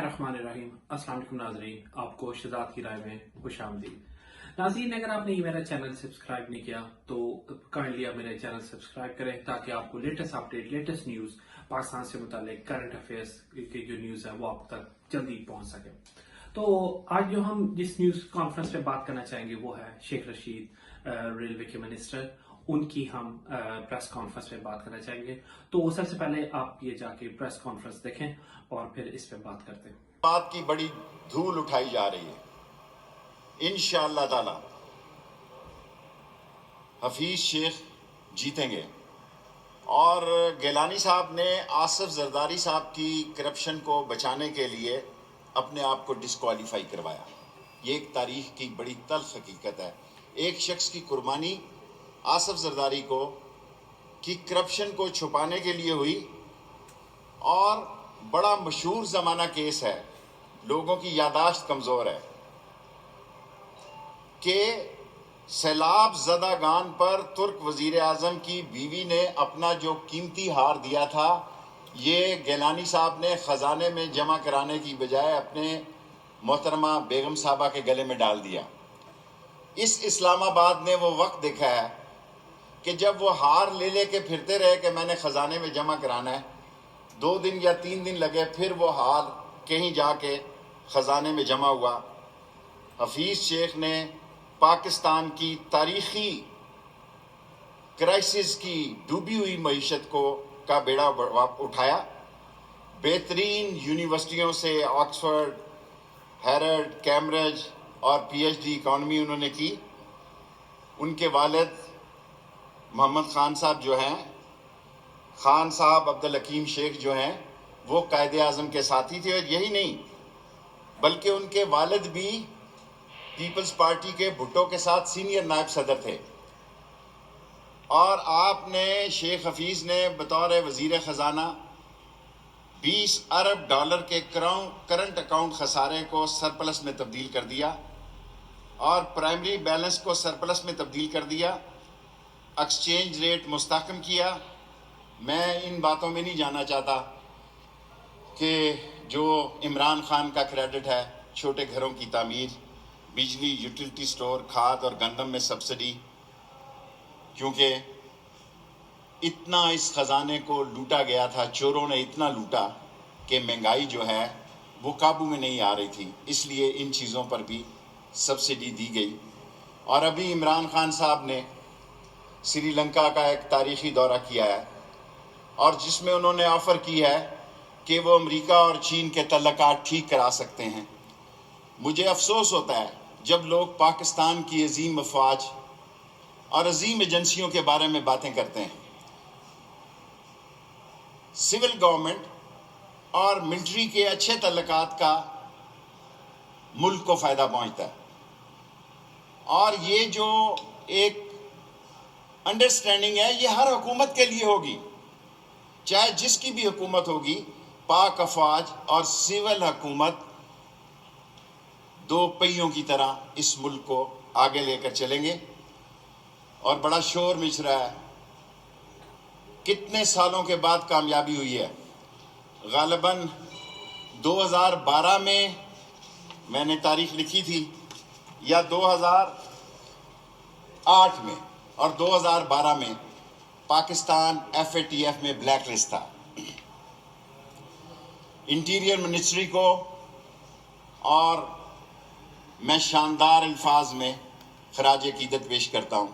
बिस्मिल्लाहिर्रहमानिर्रहीम। अस्सलाम वालेकुम नाज़रीन, आपको शहजाद की राय में खुश आमदीद। नाज़रीन, अगर आपने ये मेरा चैनल सब्सक्राइब नहीं किया तो काइंडली आप मेरा चैनल सब्सक्राइब करें ताकि आपको latest update, latest news Pakistan से मुतालिक करंट अफेयर्स की जो न्यूज़ है वो आप तक जल्दी पहुंच सके। तो आज जो हम जिस न्यूज़ कॉन्फ्रेंस पे बात करना चाहेंगे वो है शेख रशीद रेलवे के मिनिस्टर, उनकी हम प्रेस कॉन्फ्रेंस में बात करना चाहेंगे। तो सबसे पहले आप ये जाके प्रेस कॉन्फ्रेंस देखें और फिर इस पे बात करते हैं। बात की बड़ी धूल उठाई जा रही है। इंशाअल्लाह ताला हफीज शेख जीतेंगे। और गिलानी साहब ने आसिफ जरदारी साहब की करप्शन को बचाने के लिए अपने आप को डिस्क्वालीफाई करवाया। ये एक तारीख की बड़ी तल्ख हकीकत है। एक शख्स की कुर्बानी आसिफ जरदारी को की करप्शन को छुपाने के लिए हुई और बड़ा मशहूर ज़माना केस है, लोगों की यादाश्त कमज़ोर है, कि सैलाब ज़दागान पर तुर्क वज़ीर आज़म की बीवी ने अपना जो कीमती हार दिया था, ये गिलानी साहब ने ख़जाने में जमा कराने की बजाय अपने मोहतरमा बेगम साहबा के गले में डाल दिया। इस इस्लामाबाद ने वो वक्त देखा है कि जब वो हार ले लेके फिरते रहे कि मैंने ख़जाने में जमा कराना है, 2 दिन या 3 दिन लगे, फिर वो हार कहीं जाके ख़जाने में जमा हुआ। हफीज़ शेख ने पाकिस्तान की तारीख़ी क्राइसिस की डूबी हुई मईशत को का बेड़ा उठाया। बेहतरीन यूनिवर्सिटियों से ऑक्सफर्ड, हैरल्ड, कैम्ब्रिज और पीएचडी इकॉनमी उन्होंने की। उनके वालिद मोहम्मद खान साहब जो हैं, खान साहब अब्दुल हकीम शेख जो हैं, वो कायदे आज़म के साथी थे। और यही नहीं बल्कि उनके वालिद भी पीपल्स पार्टी के भुट्टो के साथ सीनियर नायब सदर थे। और आपने शेख हफीज़ ने बतौर वज़ीर ख़जाना 20 अरब डॉलर के करंट अकाउंट खसारे को सरप्लस में तब्दील कर दिया और प्राइमरी बैलेंस को सरप्लस में तब्दील कर दिया। एक्सचेंज रेट मुस्तहकम किया। मैं इन बातों में नहीं जाना चाहता कि जो इमरान खान का क्रेडिट है, छोटे घरों की तामीर, बिजली, यूटिलिटी स्टोर, खाद और गंदम में सब्सिडी, क्योंकि इतना इस ख़जाने को लूटा गया था, चोरों ने इतना लूटा कि महंगाई जो है वो काबू में नहीं आ रही थी, इसलिए इन चीज़ों पर भी सब्सिडी दी गई। और अभी इमरान खान साहब ने श्रीलंका का एक तारीख़ी दौरा किया है और जिसमें उन्होंने ऑफ़र की है कि वो अमेरिका और चीन के तल्लुकात ठीक करा सकते हैं। मुझे अफसोस होता है जब लोग पाकिस्तान की अजीम अफवाज और अजीम एजेंसियों के बारे में बातें करते हैं। सिविल गवर्नमेंट और मिलिट्री के अच्छे तल्लुकात का मुल्क को फ़ायदा पहुंचता है। और ये जो एक अंडरस्टैंडिंग है, ये हर हुकूमत के लिए होगी, चाहे जिसकी भी हुकूमत होगी। पाक अफवाज और सिविल हुकूमत 2 पहियों की तरह इस मुल्क को आगे लेकर चलेंगे। और बड़ा शोर मच रहा है, कितने सालों के बाद कामयाबी हुई है। गालिबन 2012 में मैंने तारीख लिखी थी या 2008 में, और 2012 में पाकिस्तान FATF में ब्लैक लिस्ट था। इंटीरियर मिनिस्ट्री को और मैं शानदार अल्फाज में खराज अकीदत पेश करता हूँ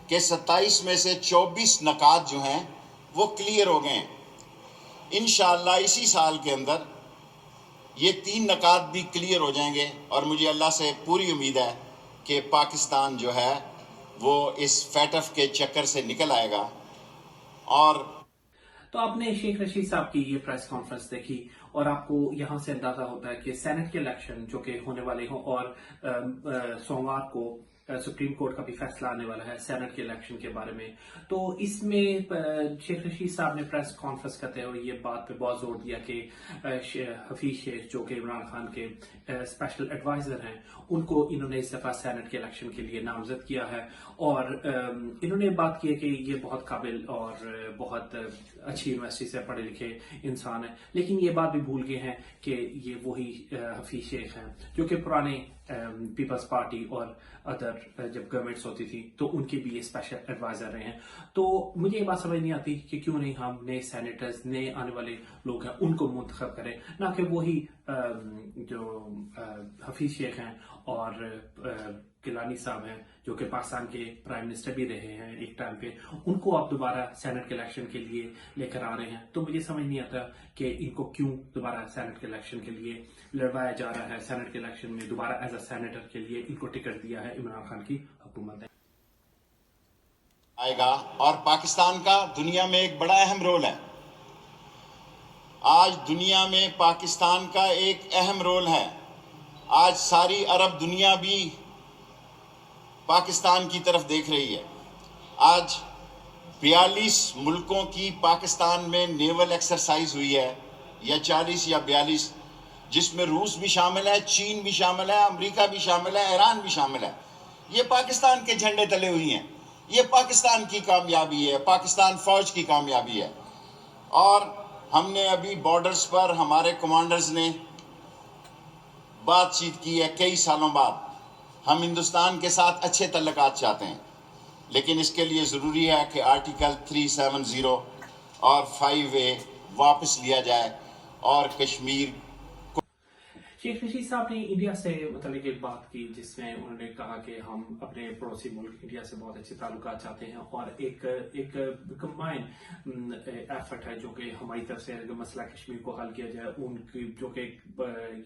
कि 27 में से 24 नकात जो हैं वो क्लियर हो गए हैं। इंशाअल्लाह इसी साल के अंदर ये 3 नकात भी क्लियर हो जाएंगे और मुझे अल्लाह से पूरी उम्मीद है कि पाकिस्तान जो है वो इस फैटफ के चक्कर से निकल आएगा। और तो आपने शेख रशीद साहब की ये प्रेस कॉन्फ्रेंस देखी और आपको यहाँ से अंदाजा होता है कि सेनेट के इलेक्शन जो कि होने वाले हों और सोमवार को सुप्रीम कोर्ट का भी फैसला आने वाला है सेनेट के इलेक्शन के बारे में। तो इसमें शेख रशीद साहब ने प्रेस कॉन्फ्रेंस करते हुए ये बात पे बहुत जोर दिया कि हफीज शेख जो कि इमरान खान के स्पेशल एडवाइजर हैं, उनको इन्होंने इस दफा सेनेट के इलेक्शन के लिए नामजद किया है। और इन्होंने बात की है कि ये बहुत काबिल और बहुत अच्छी यूनिवर्सिटी से पढ़े लिखे इंसान है, लेकिन ये बात भी भूल गए हैं कि ये वही हफीज शेख हैं जो कि पुराने पीपल्स पार्टी और अदर जब गवर्नमेंट्स होती थी तो उनके भी ये स्पेशल एडवाइजर रहे हैं। तो मुझे ये बात समझ नहीं आती कि क्यों नहीं हम नए सेनेटर्स, नए आने वाले लोग हैं, उनको मुंतखब करें, ना कि वही जो हफीज शेख हैं और गिलानी साहब हैं जो कि पाकिस्तान के प्राइम मिनिस्टर भी रहे हैं एक टाइम पे, उनको आप दोबारा सेनेट के इलेक्शन के लिए लेकर आ रहे हैं। तो मुझे समझ नहीं आता कि इनको क्यों दोबारा सेनेट के इलेक्शन के लिए लड़वाया जा रहा है। सेनेट के इलेक्शन में दोबारा एज अ सेनेटर के लिए इनको टिकट दिया है इमरान खान की हुकूमत ने। आएगा और पाकिस्तान का दुनिया में एक बड़ा अहम रोल है। आज दुनिया में पाकिस्तान का एक अहम रोल है। आज सारी अरब दुनिया भी पाकिस्तान की तरफ देख रही है। आज 42 मुल्कों की पाकिस्तान में नेवल एक्सरसाइज हुई है, या 40 या 42, जिसमें रूस भी शामिल है, चीन भी शामिल है, अमेरिका भी शामिल है, ईरान भी शामिल है। ये पाकिस्तान के झंडे तले हुई हैं। ये पाकिस्तान की कामयाबी है, पाकिस्तान फौज की कामयाबी है। और हमने अभी बॉर्डर्स पर हमारे कमांडर्स ने बातचीत की है। कई सालों बाद हम हिंदुस्तान के साथ अच्छे तल्लुकात चाहते हैं, लेकिन इसके लिए ज़रूरी है कि आर्टिकल 370 और 5A वापस लिया जाए और कश्मीर। शेख रशीद साहब ने इंडिया से मतलब एक बात की जिसमें उन्होंने कहा कि हम अपने पड़ोसी मुल्क इंडिया से बहुत अच्छे ताल्लुकात चाहते हैं और एक कंबाइन एफर्ट है जो कि हमारी तरफ से अगर मसला कश्मीर को हल किया जाए, उनकी जो कि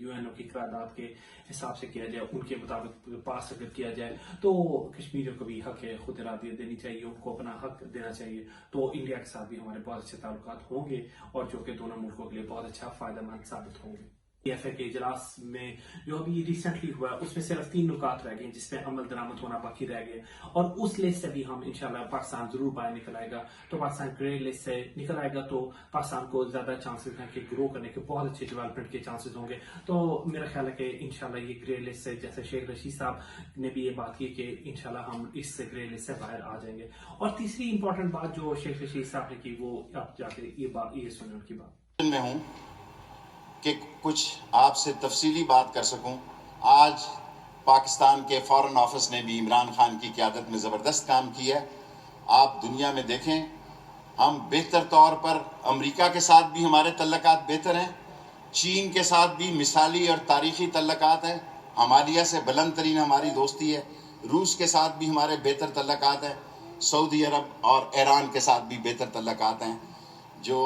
यूएनओ की करारदाद के हिसाब से किया जाए, उनके मुताबिक पास अगर किया जाए तो कश्मीरियों को भी हक है खुद इरादियत देनी चाहिए, उनको अपना हक देना चाहिए। तो इंडिया के साथ भी हमारे बहुत अच्छे ताल्लुकात होंगे और जो कि दोनों मुल्कों के लिए बहुत अच्छा फायदेमंद साबित होंगे। TFA के इजलास में जो अभी रिसेंटली हुआ उसमें सिर्फ 3 नुकात रह गए जिसमें अमल दरामद होना बाकी रह गए, और उस लिस्ट से भी हम इंशाल्लाह पाकिस्तान जरूर बाहर निकल आएगा। तो पाकिस्तान ग्रे लिस्ट से निकल आएगा तो पाकिस्तान को ज्यादा चांसेस हैं कि ग्रो करने के, बहुत अच्छे डेवलपमेंट के चांसेस होंगे। तो मेरा ख्याल है कि इंशाल्लाह ये ग्रे लिस्ट से, जैसे शेख रशीद साहब ने भी ये बात की कि इंशाल्लाह हम इस ग्रे लिस्ट से बाहर आ जाएंगे। और तीसरी इंपॉर्टेंट बात जो शेख रशीद साहब ने की, वो आप जाके ये सुने उनकी बात। मैं हूं कि कुछ आपसे तफसीली बात कर सकूं। आज पाकिस्तान के फॉरेन ऑफिस ने भी इमरान खान की क़यादत में ज़बरदस्त काम किया है। आप दुनिया में देखें, हम बेहतर तौर पर अमेरिका के साथ भी हमारे तल्लुकात बेहतर हैं, चीन के साथ भी मिसाली और तारीख़ी तल्लुकात हैं, हमालिया से बुलंद तरीन हमारी दोस्ती है, रूस के साथ भी हमारे बेहतर तल्लुकात हैं, सऊदी अरब और ईरान के साथ भी बेहतर तल्लुकात हैं, जो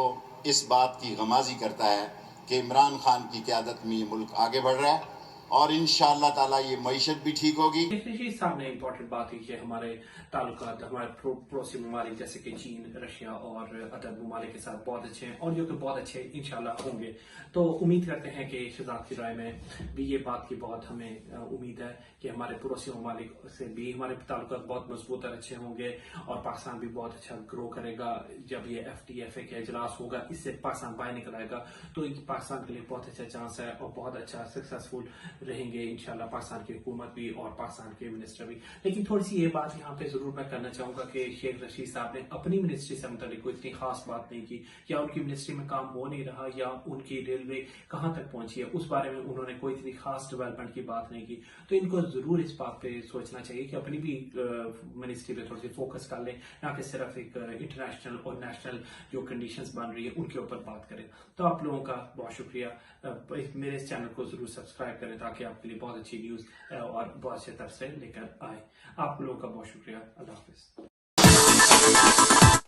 इस बात की गमाज़ी करता है कि इमरान खान की क़यादत में ये मुल्क आगे बढ़ रहा है और इंशाअल्लाह ताला ये मईशत भी ठीक होगी। रशीद साहब ने इम्पोर्टेंट बात की कि हमारे ताल्लुकात हमारे पड़ोसी ममालिक जैसे कि चीन, रशिया और अदर ममालिक के साथ बहुत अच्छे हैं और जो कि बहुत अच्छे इंशाल्लाह होंगे। तो उम्मीद करते हैं कि शहजाद की राय में भी ये बात की बहुत हमें उम्मीद है कि हमारे पड़ोसी ममालिक से भी हमारे ताल्लुकात बहुत मजबूत और अच्छे होंगे और पाकिस्तान भी बहुत अच्छा ग्रो करेगा। जब ये FTFA का इजलास होगा, इससे पाकिस्तान बाहर निकल आएगा तो पाकिस्तान के लिए बहुत अच्छा चांस है और बहुत अच्छा सक्सेसफुल रहेंगे इंशाल्लाह पाकिस्तान की हुकूमत भी और पाकिस्तान के मिनिस्टर भी। लेकिन थोड़ी सी ये बात यहाँ पे जरूर मैं करना चाहूंगा कि शेख रशीद साहब ने अपनी मिनिस्ट्री से मुतालिक कोई इतनी खास बात नहीं की, या उनकी मिनिस्ट्री में काम हो नहीं रहा, या उनकी रेलवे कहाँ तक पहुंची है उस बारे में उन्होंने कोई इतनी खास डेवलपमेंट की बात नहीं की। तो इनको जरूर इस बात पे सोचना चाहिए कि अपनी भी मिनिस्ट्री पे थोड़ी सी फोकस कर लें, ना कि सिर्फ एक इंटरनेशनल और नेशनल जो कंडीशंस बन रही है उनके ऊपर बात करें। तो आप लोगों का बहुत शुक्रिया। मेरे इस चैनल को जरूर सब्सक्राइब करें ताकि आपके लिए बहुत अच्छी न्यूज़ और बहुत अच्छे तरफ से लेकर आए। आप लोगों का बहुत शुक्रिया। अल्लाह हाफिज।